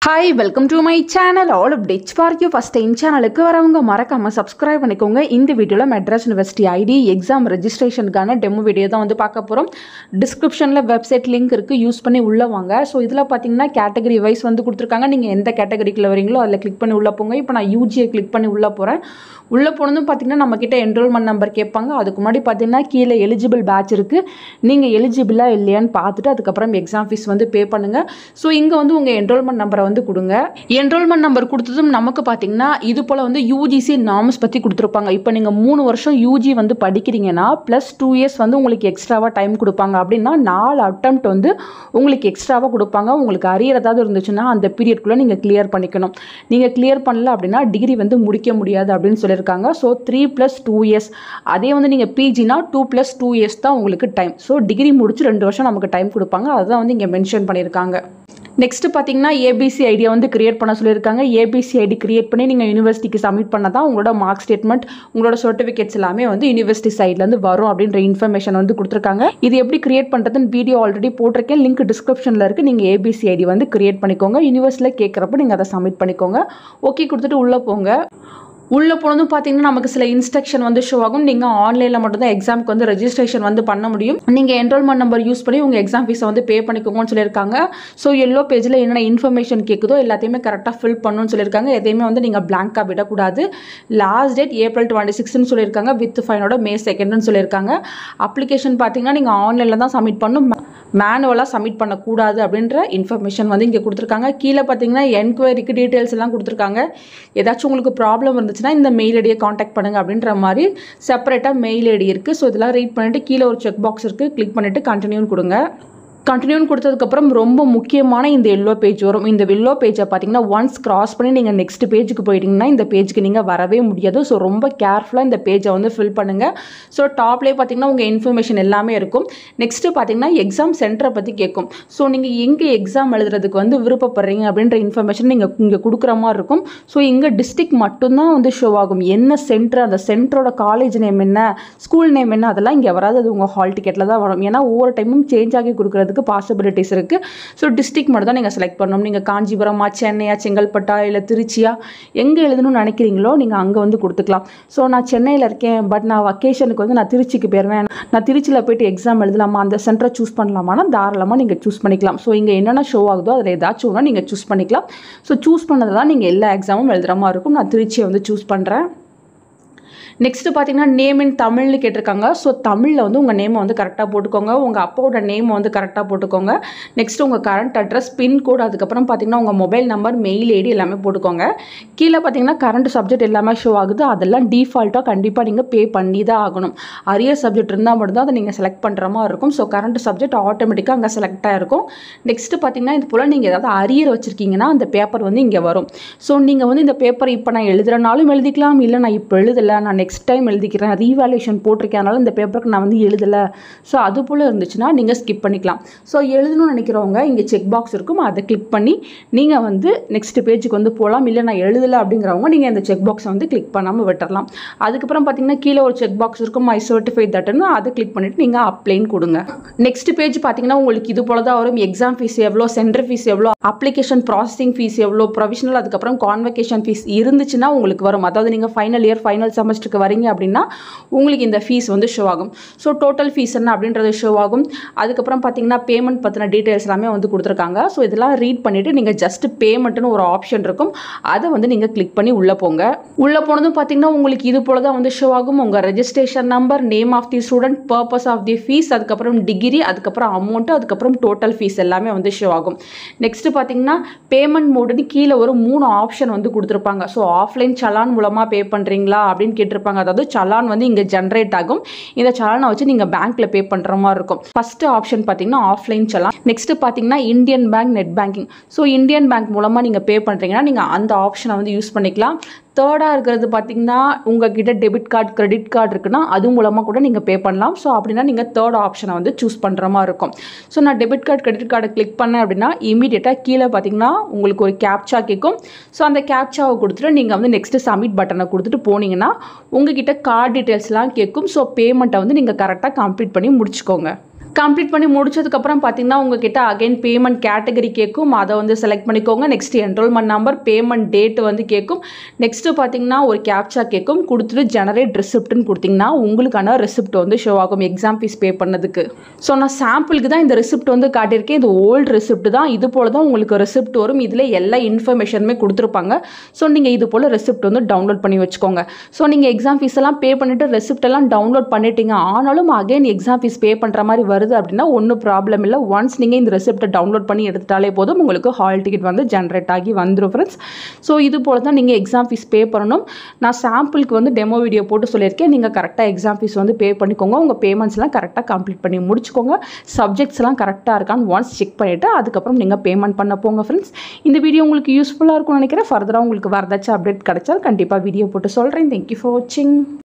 Hi, welcome to my channel. All updates for you. First time சேனலுக்கு வரவங்க மறக்காம subscribe பண்ணிக்கோங்க. இந்த வீடியோல மெட்ராஸ் யுனிவர்சிட்டி ஐடி எக்ஸாம் ரெஜிஸ்ட்ரேஷனுக்கான டெமோ வீடியோ தான் வந்து பார்க்க போறோம். டிஸ்கிரிப்ஷன்ல வெப்சைட் லிங்க் இருக்கு, யூஸ் பண்ணி உள்ள வாங்க. ஸோ இதுல பாத்தீங்கன்னா கேட்டகரி வைஸ் வந்து கொடுத்துருக்காங்க. நீங்க எந்த கேட்டகரிக்குள்ள வரீங்களோ அதில் கிளிக் பண்ணி உள்ள போங்க. இப்போ நான் யூஜியை கிளிக் பண்ணி உள்ள போறேன். உள்ள போனதும் பார்த்தீங்கன்னா நம்ம கிட்ட என்ரோல்மெண்ட் நம்பர் கேட்பாங்க. அதுக்கு முன்னாடி பார்த்தீங்கன்னா கீழே எலிஜிபிள் பேட்ச் இருக்கு. நீங்க எலிஜிபிளா இல்லையான்னு பார்த்துட்டு அதுக்கப்புறம் எக்ஸாம் ஃபீஸ் வந்து பே பண்ணுங்க. ஸோ இங்க வந்து உங்க என்ரோல்மெண்ட் நம்பரை வந்து கொடுங்க. என்ரோல்மெண்ட் நம்பர் கொடுத்ததும் நமக்கு பார்த்தீங்கன்னா இது போல வந்து யூஜிசி நார்ம்ஸ் பத்தி கொடுத்துருப்பாங்க. இப்போ நீங்க 3 வருஷம் யூஜி வந்து படிக்கிறீங்கன்னா பிளஸ் 2 இயர்ஸ் வந்து உங்களுக்கு எக்ஸ்ட்ராவா டைம் கொடுப்பாங்க. அப்படின்னா 4 அட்டெம்ப்ட் வந்து உங்களுக்கு எக்ஸ்ட்ராவா கொடுப்பாங்க. உங்களுக்கு அரியர் ஏதாவது இருந்துச்சுன்னா அந்த பீரியட்குள்ள நீங்க கிளியர் பண்ணிக்கணும். நீங்க கிளியர் பண்ணல அப்படின்னா டிகிரி வந்து முடிக்க முடியாது அப்படின்னு சொல்லி இருக்காங்க. So 3 + 2 years. அதே வந்து நீங்கள் பிஜினா 2 + 2 இயர்ஸ் தான் உங்களுக்கு டைம். ஸோ டிகிரி முடிச்சு 2 வருஷம் நமக்கு டைம் கொடுப்பாங்க. அதுதான் வந்து இங்கே மென்ஷன் பண்ணியிருக்காங்க. நெக்ஸ்ட் பார்த்தீங்கன்னா ஏபிசி ஐடியை வந்து கிரியேட் பண்ண சொல்லியிருக்காங்க. ஏபிசி ஐடி கிரியேட் பண்ணி நீங்கள் யூனிவர்சிட்டிக்கு சப்மிட் பண்ண தான் உங்களோட மார்க் ஸ்டேட்மெண்ட், உங்களோட சர்டிஃபிகேட்ஸ் எல்லாமே வந்து யூனிவர்சிட்டி சைட்லேருந்து வரும் அப்படின்ற இன்ஃபர்மேஷன் வந்து கொடுத்துருக்காங்க. இது எப்படி கிரியேட் பண்ணுறதுன்னு வீடியோ ஆல்ரெடி போட்டிருக்கேன். லிங்க் டிஸ்கிரிப்ஷனில் இருக்குது. நீங்கள் ஏபிசி ஐடி வந்து கிரியேட் பண்ணிக்கோங்க. யூனிவர்சிட்டியில் கேட்குறப்ப நீங்கள் அதை சப்மிட் பண்ணிக்கோங்க. ஓகே கொடுத்துட்டு உள்ளே போங்க. உள்ளே போனதும் பார்த்தீங்கன்னா நமக்கு சில இன்ஸ்ட்ரக்ஷன் வந்து ஷோ ஆகும். நீங்கள் ஆன்லைனில் மட்டும்தான் எக்ஸாமுக்கு வந்து ரெஜிஸ்ட்ரேஷன் வந்து பண்ண முடியும். நீங்கள் என்ரோல்மெண்ட் நம்பர் யூஸ் பண்ணி உங்கள் எக்ஸாம் ஃபீஸை வந்து பே பண்ணிக்கோங்கன்னு சொல்லியிருக்காங்க. ஸோ எல்லோ பேஜில் என்னென்ன இன்ஃபர்மேஷன் கேட்குதோ எல்லாத்தையுமே கரெக்டாக ஃபில் பண்ணணும்னு சொல்லியிருக்காங்க. எதையுமே வந்து நீங்கள் பிளாங்காக விடக்கூடாது. லாஸ்ட் டேட் April 26ன்னு சொல்லியிருக்காங்க. வித் ஃபைனோட May 2ன்னு சொல்லியிருக்காங்க. அப்ளிகேஷன் பார்த்தீங்கன்னா நீங்கள் ஆன்லைனில் தான் சப்மிட் பண்ணணும், மேனுவலாக சப்மிட் பண்ணக்கூடாது அப்படின்ற இன்ஃபர்மேஷன் வந்து இங்கே கொடுத்துருக்காங்க. கீழே பார்த்தீங்கன்னா என்கொயரிக்கு டீட்டெயில்ஸ் எல்லாம் கொடுத்துருக்காங்க. ஏதாச்சும் உங்களுக்கு ப்ராப்ளம் இருந்துச்சுன்னா இந்த மெயில் ஐடியை காண்டாக்ட் பண்ணுங்க அப்படின்ற மாதிரி செப்பரேட்டாக மெயில் ஐடி இருக்குது. ஸோ இதெல்லாம் ரீட் பண்ணிட்டு கீழே ஒரு செக் பாக்ஸ் இருக்குது, கிளிக் பண்ணிவிட்டு கண்டினியூன்னு கொடுங்க. கண்டினியூன்னு கொடுத்ததுக்கப்புறம் ரொம்ப முக்கியமான இந்த எல்லோ பேஜ் வரும். இந்த எல்லோ பேஜை பார்த்தீங்கன்னா ஒன்ஸ் கிராஸ் பண்ணி நீங்கள் நெக்ஸ்ட் பேஜுக்கு போயிட்டீங்கன்னா இந்த பேஜுக்கு நீங்கள் வரவே முடியாது. ஸோ ரொம்ப கேர்ஃபுல்லாக இந்த பேஜை வந்து ஃபில் பண்ணுங்கள். ஸோ டாப்லேயே பார்த்தீங்கன்னா உங்கள் இன்ஃபர்மேஷன் எல்லாமே இருக்கும். நெக்ஸ்ட்டு பார்த்தீங்கன்னா எக்ஸாம் சென்டரை பற்றி கேட்கும். ஸோ நீங்கள் எங்கே எக்ஸாம் எழுதுறதுக்கு வந்து விருப்பப்படுறீங்க அப்படின்ற இன்ஃபர்மேஷன் நீங்கள் இங்கே கொடுக்குற மாதிரி இருக்கும். ஸோ இங்கே டிஸ்ட்ரிக்ட் மட்டும்தான் வந்து ஷோ ஆகும். என்ன சென்டர், அந்த சென்டரோட காலேஜ் நேம் என்ன, ஸ்கூல் நேம் என்ன, அதெல்லாம் இங்கே வராது. அது உங்கள் ஹால் டிக்கெட்டில் தான் வரும். ஏன்னா ஒவ்வொரு டைமும் சேஞ்ச் ஆகி கொடுக்குறதுக்கு பாசிபிலிட்டிஸ் இருக்கு. ஸோ டிஸ்ட்ரிக்ட் மட்டும் தான் நீங்கள் செலக்ட் பண்ணணும். நீங்கள் காஞ்சிபுரமா, சென்னையா, செங்கல்பட்டா, இல்லை திருச்சியா, எங்கே எழுதணும்னு நினைக்கிறீங்களோ நீங்கள் அங்கே வந்து கொடுத்துக்கலாம். ஸோ நான் சென்னையில் இருக்கேன், பட் நான் வக்கேஷனுக்கு வந்து நான் திருச்சிக்கு போயிடுவேன், நான் திருச்சியில் போயிட்டு எக்ஸாம் எழுதலாமா, அந்த சென்டரை சூஸ் பண்ணலாமான்னா தாராளமாக நீங்கள் சூஸ் பண்ணிக்கலாம். ஸோ இங்கே என்னென்ன ஷோ ஆகுதோ அதில் ஏதாச்சும் ஒன்றா நீங்கள் சூஸ் பண்ணிக்கலாம். ஸோ சூஸ் பண்ணதில் தான் நீங்கள் எல்லா எக்ஸாமும் எழுதுகிற மாதிரி இருக்கும். நான் திருச்சியை வந்து சூஸ் பண்ணுறேன். நெக்ஸ்ட்டு பார்த்தீங்கன்னா நேம் இன் தமிழ்னு கேட்டிருக்காங்க. ஸோ தமிழில் வந்து உங்கள் நேமை வந்து கரெக்டாக போட்டுக்கோங்க. உங்கள் அப்பாவோட நேமை வந்து கரெக்டாக போட்டுக்கோங்க. நெக்ஸ்ட் உங்கள் கரண்ட் அட்ரஸ், பின்கோடு, அதுக்கப்புறம் பார்த்தீங்கன்னா உங்கள் மொபைல் நம்பர், மெயில் ஐடி எல்லாமே போட்டுக்கோங்க. கீழே பார்த்தீங்கன்னா கரண்ட் சப்ஜெக்ட் எல்லாமே ஷோ ஆகுது. அதெல்லாம் டிஃபால்ட்டாக கண்டிப்பாக நீங்கள் பே பண்ணி தான் ஆகணும். அரியர் சப்ஜெக்ட் இருந்தால் மட்டும்தான் அதை நீங்கள் செலக்ட் பண்ணுற மாதிரி இருக்கும். ஸோ கரண்ட் சப்ஜெக்ட் ஆட்டோமேட்டிக்காக அங்கே செலக்ட் ஆகிருக்கும். நெக்ஸ்ட்டு பார்த்தீங்கன்னா இது போல் நீங்கள் ஏதாவது அரியர் வச்சுருக்கீங்கன்னா அந்த பேப்பர் வந்து இங்கே வரும். ஸோ நீங்கள் வந்து இந்த பேப்பர் இப்போ நான் எழுதுறனாலும் எழுதிக்கலாம், இல்லை நான் இப்போ எழுதலை, நான் நெக்ஸ்ட் டைம் எழுதிக்கிறேன், ரீவேல்யூஷன் போட்டிருக்கேனால இந்த பேப்பருக்கு நான் வந்து எழுதலை, ஸோ அது போல் இருந்துச்சுன்னா நீங்கள் ஸ்கிப் பண்ணிக்கலாம். ஸோ எழுதணும்னு நினைக்கிறவங்க இங்கே செக் பாக்ஸ் இருக்கும், அதை கிளிக் பண்ணி நீங்கள் வந்து நெக்ஸ்ட் பேஜுக்கு வந்து போகலாம். இல்லை நான் எழுதலை அப்படிங்கிறவங்க நீங்கள் இந்த செக் பாக்ஸை வந்து கிளிக் பண்ணாமல் விட்டுறலாம். அதுக்கப்புறம் பார்த்தீங்கன்னா கீழே ஒரு செக் பாக்ஸ் இருக்கும், ஐ சர்டிஃபை தட்னு, அதை கிளிக் பண்ணிவிட்டு நீங்கள் அப்ளைன்னு கொடுங்க. நெக்ஸ்ட் பேஜ் பார்த்தீங்கன்னா உங்களுக்கு இது போல தான் வரும். எக்ஸாம் ஃபீஸ் எவ்வளோ, சென்டர் ஃபீஸ் எவ்வளோ, அப்ளிகேஷன் ப்ராசஸிங் ஃபீஸ் எவ்வளோ, ப்ரொவிஷனல், அதுக்கப்புறம் கான்வெகேஷன் ஃபீஸ் இருந்துச்சுன்னா உங்களுக்கு வரும். அதாவது நீங்கள் ஃபைனல் இயர் ஃபைனல் செமஸ்டருக்கு வரீங்க அப்படின்னா உங்களுக்கு இந்த ஃபீஸ் வந்து ஷோ ஆகும். ஸோ டோட்டல் ஃபீஸ் என்ன அப்படின்றது ஷோ ஆகும். அதுக்கப்புறம் பார்த்தீங்கன்னா பேமெண்ட் பற்றின டீட்டெயில்ஸ் எல்லாமே வந்து கொடுத்துருக்காங்க. ஸோ இதெல்லாம் ரீட் பண்ணிவிட்டு நீங்கள் ஜஸ்ட் பேமெண்ட்னு ஒரு ஆப்ஷன் இருக்கும், அதை வந்து நீங்கள் கிளிக் பண்ணி உள்ளே போங்க. உள்ளே போனதும் பார்த்தீங்கன்னா உங்களுக்கு இது போல தான் வந்து ஷோ ஆகும். உங்கள் registration number, name of the student, purpose of the fees, அதுக்கப்புறம் டிகிரி, அதுக்கப்புறம் அமௌண்ட்டு, அதுக்கப்புறம் டோட்டல் ஃபீஸ் எல்லாமே வந்து ஷோ ஆகும். நெக்ஸ்ட் பார்த்தீங்கன்னா பேமெண்ட் மோடுன்னு கீழே ஒரு 3 ஆப்ஷன் வந்து கொடுத்துருப்பாங்க. ஸோ ஆஃப்லைன் சலான் மூலமாக பே பண்ணுறீங்களா அப்படின்னு கேட்டிருப்பாங்க. அதாவது சலான் வந்து இங்கே ஜென்ரேட் ஆகும். இந்த சலானை வச்சு நீங்கள் பேங்க்கில் பே பண்ணுற மாதிரி இருக்கும். ஃபர்ஸ்ட் ஆப்ஷன் பார்த்தீங்கன்னா ஆஃப்லைன் சலான். நெக்ஸ்ட் பார்த்தீங்கன்னா Indian bank net banking. So Indian bank மூலமாக நீங்கள் பே பண்ணுறீங்கன்னா நீங்கள் அந்த ஆப்ஷனை வந்து யூஸ் பண்ணிக்கலாம். தேர்டாக இருக்கிறது பார்த்தீங்கன்னா உங்ககிட்ட டெபிட் கார்டு, கிரெடிட் கார்டு இருக்குன்னா அது மூலமாக கூட நீங்கள் பே பண்ணலாம். ஸோ அப்படின்னா நீங்கள் தேர்ட் ஆப்ஷனை வந்து சூஸ் பண்ணுற மாதிரி இருக்கும். ஸோ நான் டெபிட் கார்டு, கிரெடிட் கார்டை கிளிக் பண்ணேன் அப்படின்னா இமீடியட்டாக கீழே பார்த்தீங்கன்னா உங்களுக்கு ஒரு கேப்சா கேட்கும். ஸோ அந்த கேப்சாவை கொடுத்துட்டு நீங்கள் வந்து நெக்ஸ்ட்டு சப்மிட் பட்டனை கொடுத்துட்டு போனீங்கன்னா உங்ககிட்ட கார்டு டீட்டெயில்ஸ்லாம் கேட்கும். ஸோ பேமெண்ட்டை வந்து நீங்கள் கரெக்டாக கம்ப்ளீட் பண்ணி முடிச்சுக்கோங்க. கம்ப்ளீட் பண்ணி முடிச்சதுக்கப்புறம் பார்த்தீங்கன்னா உங்ககிட்ட அகைன் பேமெண்ட் கேட்டகரி கேட்கும். அதை வந்து செலக்ட் பண்ணிக்கோங்க. Next enrolment number, payment date வந்து கேட்கும். நெக்ஸ்ட்டு பார்த்தீங்கன்னா ஒரு கேப்சா கேட்கும். கொடுத்துட்டு ஜெனரேட் ரிசிப்ட்னு கொடுத்தீங்கன்னா உங்களுக்கான ரிசிப்ட் வந்து ஷோ ஆகும் எக்ஸாம் ஃபீஸ் பே பண்ணதுக்கு. ஸோ நான் சாம்பிளுக்கு தான் இந்த ரிசிப்ட் வந்து காட்டியிருக்கேன். இது ஓல்டு ரிசிப்ட் தான். இது போல் தான் உங்களுக்கு ரிசிப்ட் வரும். இதில் எல்லா இன்ஃபர்மேஷனுமே கொடுத்துருப்பாங்க. ஸோ நீங்கள் இது போல் ரிசிப்ட் வந்து டவுன்லோட் பண்ணி வச்சுக்கோங்க. ஸோ நீங்கள் எக்ஸாம் ஃபீஸ் எல்லாம் பே பண்ணிவிட்டு ரிசிப்ட் எல்லாம் டவுன்லோட் பண்ணிட்டீங்க, ஆனாலும் அகைன் எக்ஸாம் ஃபீஸ் பே பண்ணுற மாதிரி வருது அப்படின்னா ஒன்றும் ப்ராப்ளம் இல்லை. ஒன்ஸ் நீங்கள் இந்த ரெசிப்ட்டை டவுன்லோட் பண்ணி எடுத்துட்டாலே போதும், உங்களுக்கு ஹால் டிக்கெட் வந்து ஜென்ரேட் ஆகி வந்துடும் ஃப்ரெண்ட்ஸ். ஸோ இது போல் தான் நீங்கள் எக்ஸாம் ஃபீஸ் பே பண்ணணும். நான் சாம்பிளுக்கு வந்து டெமோ வீடியோ போட்டு சொல்லியிருக்கேன். நீங்கள் கரெக்டாக எக்ஸாம் ஃபீஸ் வந்து பே பண்ணிக்கோங்க. உங்கள் பேமெண்ட்ஸ்லாம் கரெக்டாக கம்ப்ளீட் பண்ணி முடிச்சுக்கோங்க. சப்ஜெக்ட்ஸ்லாம் கரெக்டாக இருக்கான்னு ஒன்ஸ் செக் பண்ணிவிட்டு அதுக்கப்புறம் நீங்கள் பேமெண்ட் பண்ண போங்க ஃப்ரெண்ட்ஸ். இந்த வீடியோ உங்களுக்கு யூஸ்ஃபுல்லாக இருக்கும்னு நினைக்கிறேன். ஃபர்தராக உங்களுக்கு வரதாச்சும் அப்டேட் கிடைச்சா கண்டிப்பாக வீடியோ போட்டு சொல்கிறேன். தேங்க்யூ ஃபார் வாட்சிங்.